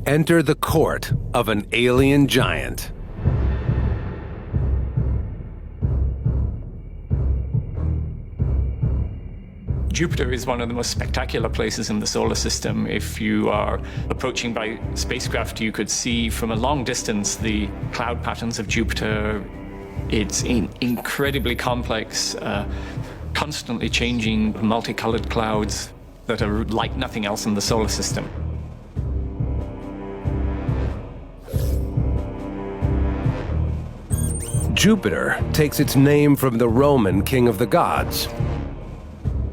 Enter the court of an alien giant. Jupiter is one of the most spectacular places in the solar system. If you are approaching by spacecraft, you could see from a long distance the cloud patterns of Jupiter. It's incredibly complex, constantly changing multicolored clouds that are like nothing else in the solar system. Jupiter takes its name from the Roman king of the gods.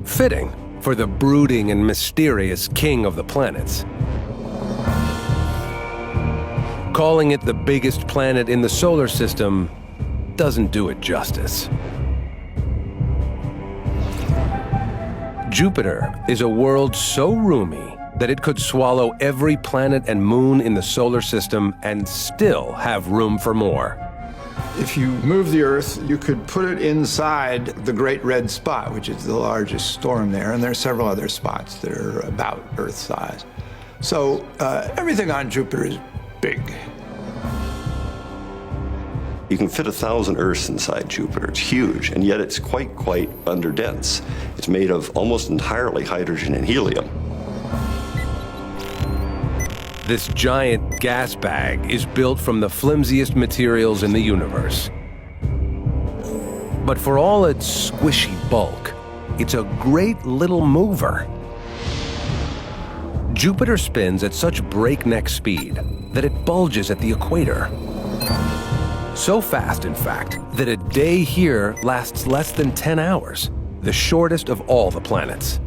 Fitting for the brooding and mysterious king of the planets. Calling it the biggest planet in the solar system doesn't do it justice. Jupiter is a world so roomy that it could swallow every planet and moon in the solar system and still have room for more. If you move the Earth, you could put it inside the Great Red Spot, which is the largest storm there, and there are several other spots that are about Earth size. So everything on Jupiter is big. You can fit 1,000 Earths inside Jupiter. It's huge, and yet it's quite underdense. It's made of almost entirely hydrogen and helium. This giant gas bag is built from the flimsiest materials in the universe. But for all its squishy bulk, it's a great little mover. Jupiter spins at such breakneck speed that it bulges at the equator. So fast, in fact, that a day here lasts less than 10 hours, the shortest of all the planets.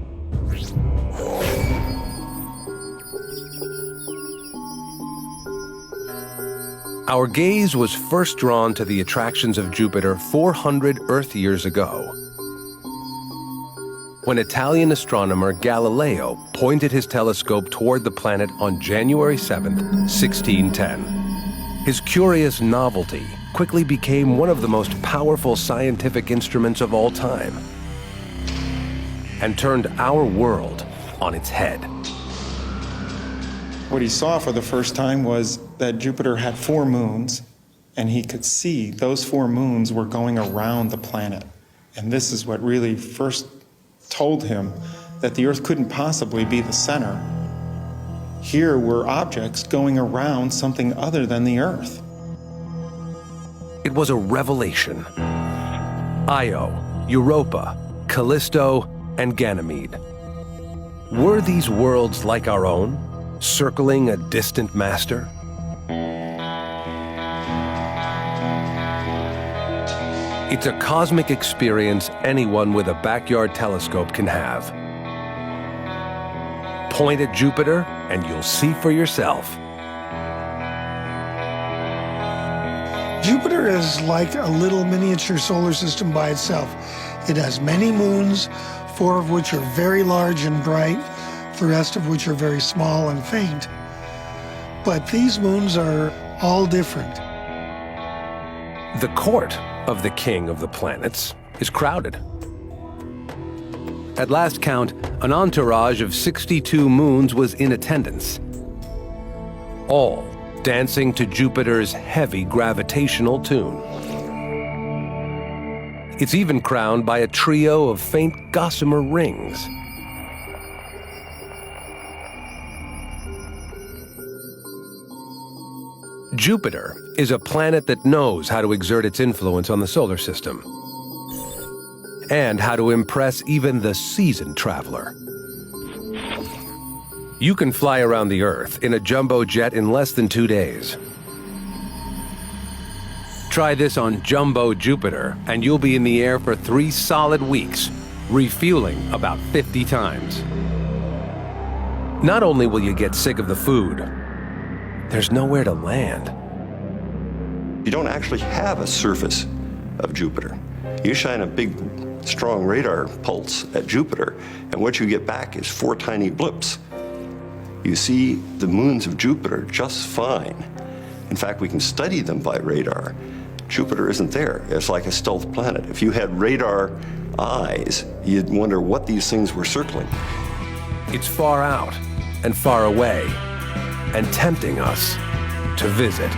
Our gaze was first drawn to the attractions of Jupiter 400 Earth years ago, when Italian astronomer Galileo pointed his telescope toward the planet on January 7th, 1610. His curious novelty quickly became one of the most powerful scientific instruments of all time, and turned our world on its head. What he saw for the first time was that Jupiter had 4 moons, and he could see those 4 moons were going around the planet. And this is what really first told him that the Earth couldn't possibly be the center. Here were objects going around something other than the Earth. It was a revelation. Io, Europa, Callisto, and Ganymede. Were these worlds like our own, circling a distant master? It's a cosmic experience anyone with a backyard telescope can have. Point at Jupiter and you'll see for yourself. Jupiter is like a little miniature solar system by itself. It has many moons, 4 of which are very large and bright, the rest of which are very small and faint. But these moons are all different. The court of the king of the planets is crowded. At last count, an entourage of 62 moons was in attendance, all dancing to Jupiter's heavy gravitational tune. It's even crowned by a trio of faint gossamer rings. Jupiter is a planet that knows how to exert its influence on the solar system, and how to impress even the seasoned traveler. You can fly around the Earth in a jumbo jet in less than 2 days. Try this on Jumbo Jupiter, and you'll be in the air for 3 solid weeks, refueling about 50 times. Not only will you get sick of the food, there's nowhere to land. You don't actually have a surface of Jupiter. You shine a big, strong radar pulse at Jupiter, and what you get back is 4 tiny blips. You see the moons of Jupiter just fine. In fact, we can study them by radar. Jupiter isn't there. It's like a stealth planet. If you had radar eyes, you'd wonder what these things were circling. It's far out and far away, and tempting us to visit.